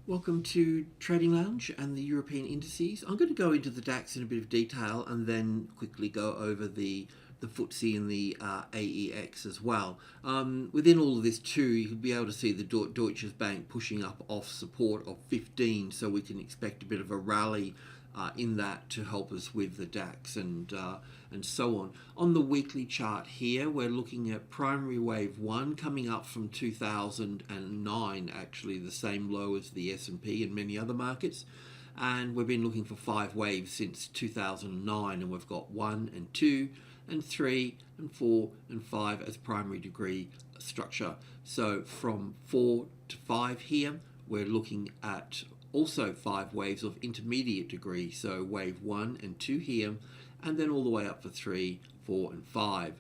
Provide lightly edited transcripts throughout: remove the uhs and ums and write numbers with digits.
Welcome to Trading Lounge and the European indices. I'm going to go into the DAX in a bit of detail and then quickly go over the FTSE and the AEX as well. Within all of this too, you'll be able to see the Deutsche Bank pushing up off support of 15, so we can expect a bit of a rally in that to help us with the DAX and so on. On the weekly chart here, we're looking at primary wave 1 coming up from 2009, actually the same low as the S&P and many other markets. And we've been looking for 5 waves since 2009, and we've got 1 and 2 and 3 and 4 and 5 as primary degree structure. So from 4 to 5 here, we're looking at also 5 waves of intermediate degree, so wave 1 and 2 here, and then all the way up for 3, 4 and 5.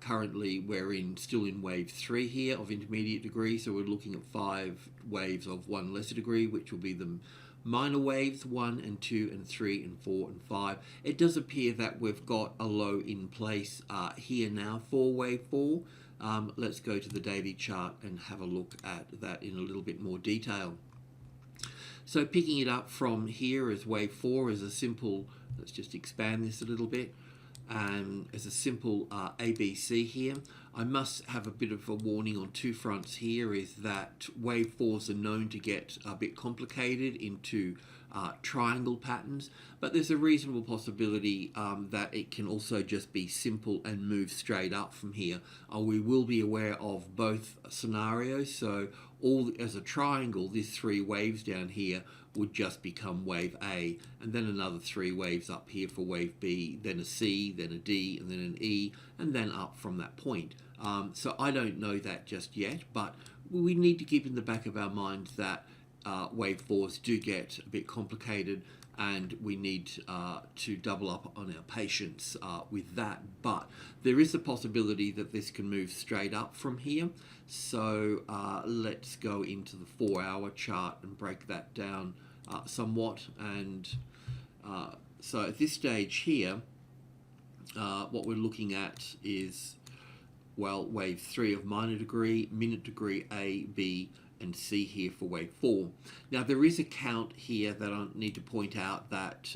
Currently we're still in wave 3 here of intermediate degree, so we're looking at 5 waves of 1 lesser degree, which will be the minor waves 1 and 2 and 3 and 4 and 5. It does appear that we've got a low in place here now for wave 4. Let's go to the daily chart and have a look at that in a little bit more detail. So picking it up from here as wave 4 is a simple, let's just expand this a little bit, as a simple ABC here. I must have a bit of a warning on 2 fronts here, is that wave 4s are known to get a bit complicated into triangle patterns, but there's a reasonable possibility that it can also just be simple and move straight up from here. We will be aware of both scenarios, so all as a triangle, these 3 waves down here would just become wave A, and then another 3 waves up here for wave B, then a C, then a D, and then an E, and then up from that point. So I don't know that just yet, but we need to keep in the back of our minds that wave 4s do get a bit complicated, and we need to double up on our patience with that. But there is a possibility that this can move straight up from here. So let's go into the 4-hour chart and break that down somewhat. And so at this stage here, what we're looking at is, well, wave 3 of minor degree, minute degree A, B, and C here for wave 4. Now there is a count here that I need to point out that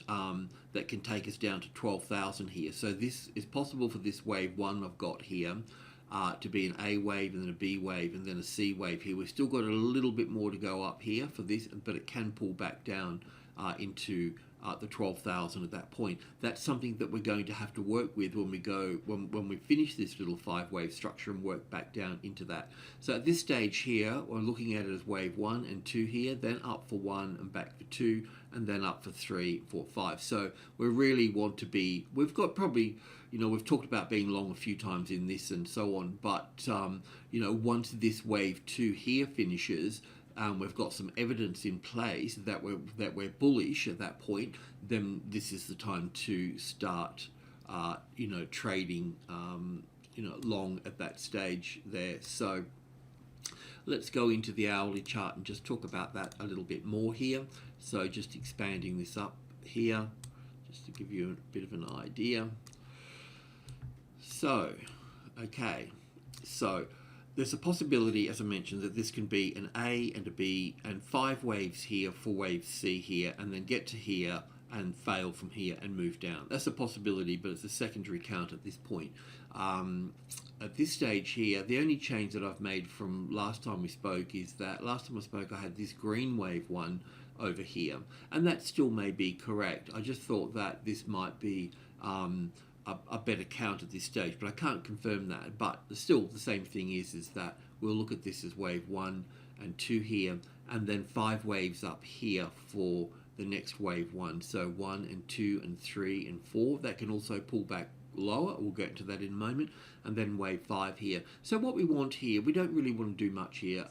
that can take us down to 12,000 here. So this is possible for this wave 1 I've got here to be an A wave and then a B wave and then a C wave here. We've still got a little bit more to go up here for this, but it can pull back down into the 12,000 at that point. That's something that we're going to have to work with when we go when we finish this little 5-wave structure and work back down into that. So at this stage here, we're looking at it as wave 1 and 2 here, then up for 1 and back for 2, and then up for 3, 4, 5. So we really want to be, we've got probably, we've talked about being long a few times in this and so on, but once this wave 2 here finishes, we've got some evidence in place that we're bullish at that point, then this is the time to start trading long at that stage there. So let's go into the hourly chart and just talk about that a little bit more here. So just expanding this up here just to give you a bit of an idea. So okay, so there's a possibility, as I mentioned, that this can be an A and a B and 5 waves here for wave C here, and then get to here and fail from here and move down. That's a possibility, but it's a secondary count at this point. At this stage here, the only change that I've made from last time we spoke is that last time I spoke I had this green wave 1 over here, and that still may be correct. I just thought that this might be a better count at this stage, but I can't confirm that. But still, the same thing is that we'll look at this as wave 1 and 2 here, and then 5 waves up here for the next wave 1. So 1 and 2 and 3 and 4. That can also pull back lower. We'll get to that in a moment. And then wave 5 here. So what we want here, we don't really want to do much here.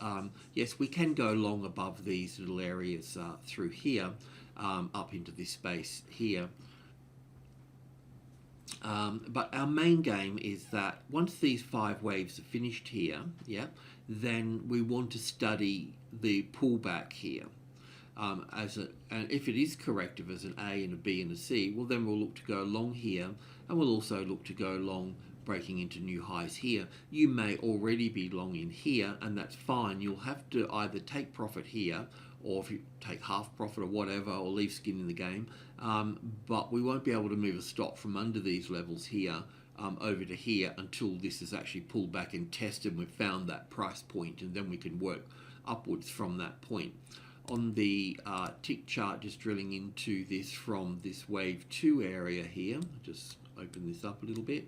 Yes, we can go long above these little areas through here, up into this space here. But our main game is that once these 5 waves are finished here, then we want to study the pullback here. And if it is corrective as an A and a B and a C, well then we'll look to go long here, and we'll also look to go long breaking into new highs here, you may already be long in here, and that's fine. You'll have to either take profit here, or if you take half profit or whatever, or leave skin in the game, but we won't be able to move a stop from under these levels here over to here until this is actually pulled back and tested and we've found that price point, and then we can work upwards from that point. On the tick chart, just drilling into this from this wave 2 area here, I'll just open this up a little bit.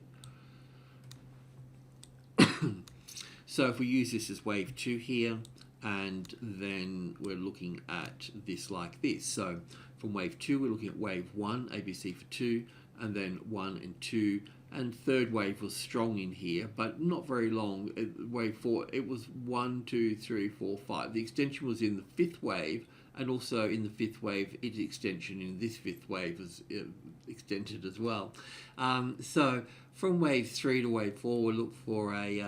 So if we use this as wave 2 here, and then we're looking at this like this. So from wave 2, we're looking at wave 1, ABC for 2, and then 1 and 2, and third wave was strong in here, but not very long. Wave 4, it was 1, 2, 3, 4, 5. The extension was in the fifth wave, and also in the fifth wave, its extension in this fifth wave was extended as well. So from wave 3 to wave 4, we'll look for a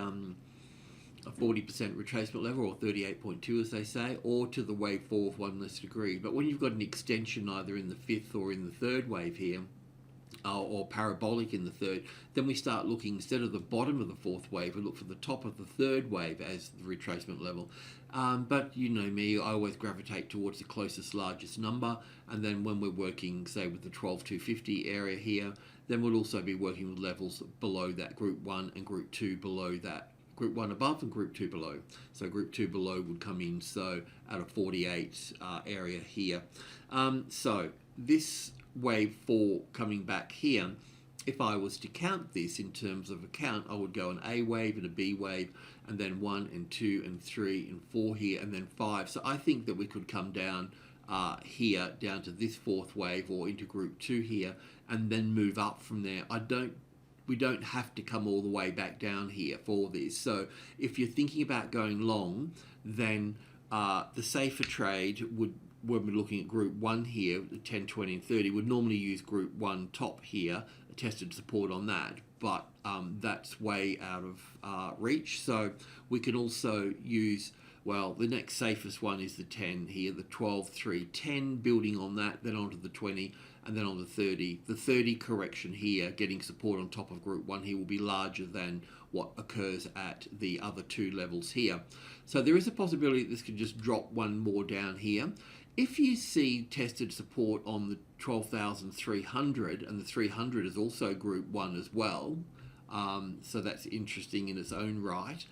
40% retracement level, or 38.2 as they say, or to the wave 4 of 1 less degree. But when you've got an extension either in the fifth or in the third wave here, or parabolic in the third, then we start looking, instead of the bottom of the fourth wave, we look for the top of the third wave as the retracement level. But you know me, I always gravitate towards the closest, largest number, and then when we're working, say, with the 12,250 area here, then we'll also be working with levels below that, group 1 and group 2 below that. Group 1 above and group 2 below. So group 2 below would come in, so at a 48 area here. So this wave 4 coming back here, if I was to count this in terms of a count, I would go an A wave and a B wave, and then 1 and 2 and 3 and 4 here, and then 5. So I think that we could come down here, down to this fourth wave, or into group 2 here, and then move up from there. We don't have to come all the way back down here for this. So if you're thinking about going long, then the safer trade would, when we're looking at group 1 here, the 10, 20 and 30, would normally use group 1 top here, a tested support on that, but that's way out of reach. So we can also use, well, the next safest one is the 10 here, the 12, 3, 10, building on that, then onto the 20, and then on the 30. The 30 correction here, getting support on top of group 1 here, will be larger than what occurs at the other two levels here. So there is a possibility that this could just drop one more down here. If you see tested support on the 12,300, and the 300 is also group 1 as well, so that's interesting in its own right.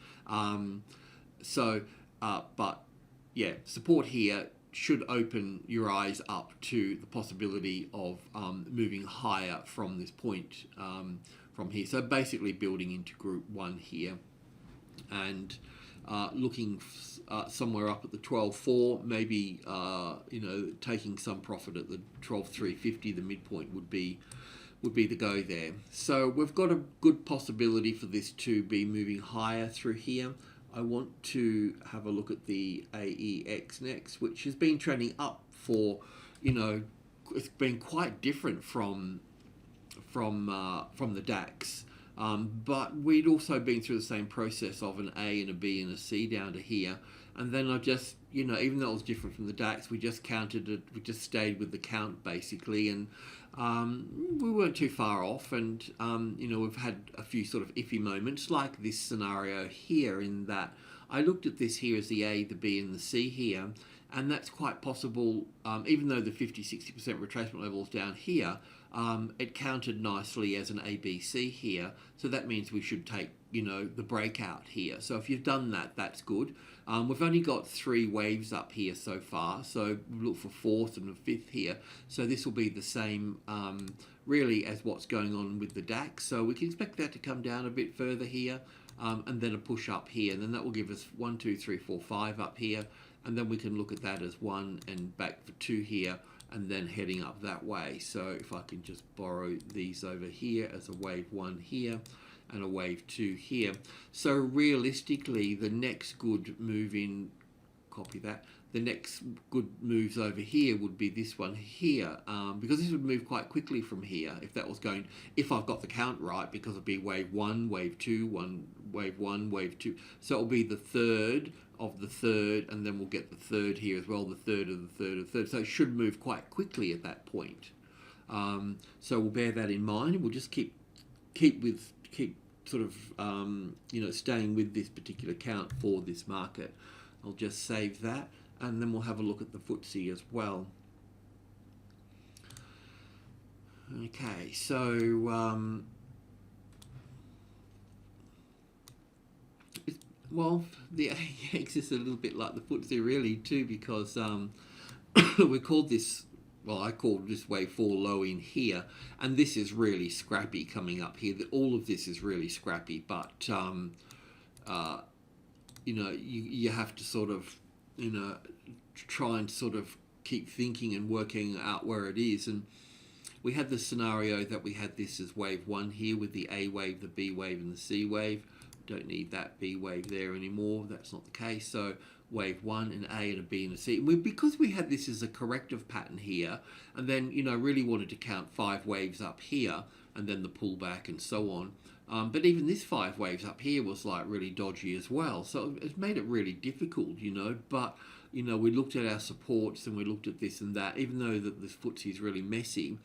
But yeah, support here should open your eyes up to the possibility of moving higher from this point from here. So basically building into group 1 here, and looking somewhere up at the 12.4, maybe taking some profit at the 12.350. The midpoint would be the go there. So we've got a good possibility for this to be moving higher through here. I want to have a look at the AEX next, which has been trending up for, it's been quite different from the DAX. But we'd also been through the same process of an A and a B and a C down to here. And then I just, even though it was different from the DAX, we just counted it, we just stayed with the count basically. And we weren't too far off, and we've had a few sort of iffy moments like this scenario here, in that I looked at this here as the A, the B and the C here, and that's quite possible, even though the 50-60% retracement level is down here, it counted nicely as an ABC here, so that means we should take the breakout here. So if you've done that, that's good. We've only got 3 waves up here so far, so we'll look for 4th and a 5th here. So this will be the same really as what's going on with the DAX. So we can expect that to come down a bit further here, and then a push up here. And then that will give us 1, 2, 3, 4, 5 up here. And then we can look at that as 1 and back for 2 here, and then heading up that way. So if I can just borrow these over here as a wave 1 here, and a wave 2 here. So realistically, the next good move in, copy that, the next good moves over here would be this one here, because this would move quite quickly from here if that was going, if I've got the count right, because it'll be wave 1, wave 2, wave 1, wave 2. So it'll be the third of the third, and then we'll get the third here as well, the third of the third of the third. So it should move quite quickly at that point. So we'll bear that in mind, and we'll just keep sort of staying with this particular count for this market. I'll just save that, and then we'll have a look at the FTSE as well. Okay, so well, the AEX is a little bit like the FTSE really too, because we called this, well, I called this wave 4 low in here, and this is really scrappy coming up here. All of this is really scrappy, but you have to sort of try and sort of keep thinking and working out where it is. And we had the scenario that we had this as wave 1 here with the A wave, the B wave, and the C wave. Don't need that B wave there anymore. That's not the case. So wave 1, an A, and a B, and a C. Because we had this as a corrective pattern here, and then really wanted to count 5 waves up here, and then the pullback and so on. But even this 5 waves up here was like really dodgy as well. So it made it really difficult, But we looked at our supports and we looked at this and that. Even though this FTSE is really messy,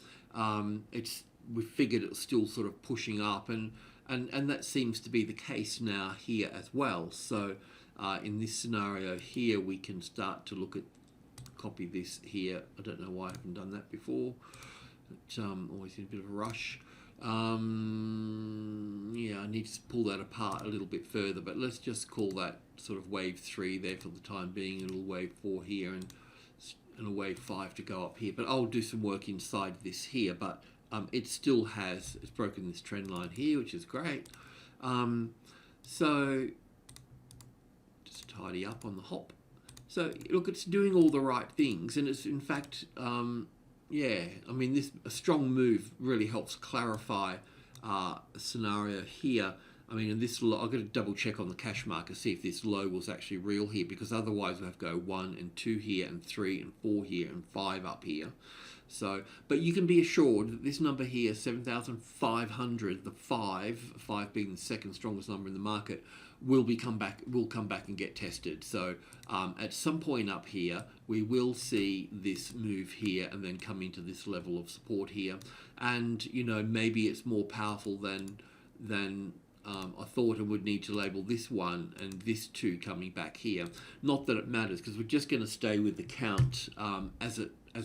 we figured it was still sort of pushing up, and that seems to be the case now here as well. So in this scenario here, we can start to look at, copy this here. I don't know why I haven't done that before. But, always in a bit of a rush. Yeah, I need to pull that apart a little bit further, but let's just call that sort of wave 3 there for the time being, a little wave 4 here, and a wave 5 to go up here. But I'll do some work inside this here, but it still it's broken this trend line here, which is great. So just tidy up on the hop. So look, it's doing all the right things, and it's in fact, yeah, I mean, a strong move really helps clarify a scenario here. I mean, in this, I've got to double check on the cash market, see if this low was actually real here, because otherwise we have to go 1 and 2 here, and 3 and 4 here, and 5 up here. So, but you can be assured that this number here, 7,500, the 5 being the second strongest number in the market, will come back and get tested. So at some point up here, we will see this move here and then come into this level of support here. And maybe it's more powerful than I thought. I would need to label this one and this 2 coming back here. Not that it matters, because we're just going to stay with the count as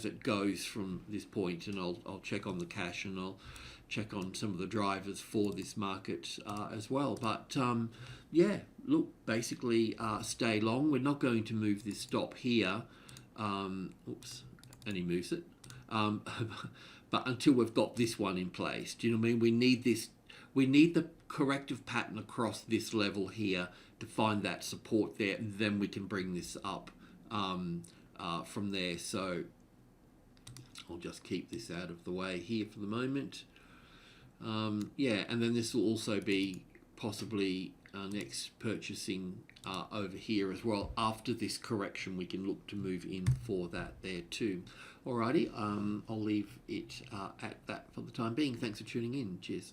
it goes from this point, and I'll check on the cash, and I'll check on some of the drivers for this market as well. But yeah, look, basically stay long. We're not going to move this stop here. Oops, and he moves it. But until we've got this one in place, do you know what I mean? We need this. We need the corrective pattern across this level here to find that support there, and then we can bring this up from there. So I'll just keep this out of the way here for the moment. Yeah, and then this will also be possibly next purchasing over here as well. After this correction, we can look to move in for that there too. Alrighty, I'll leave it at that for the time being. Thanks for tuning in. Cheers.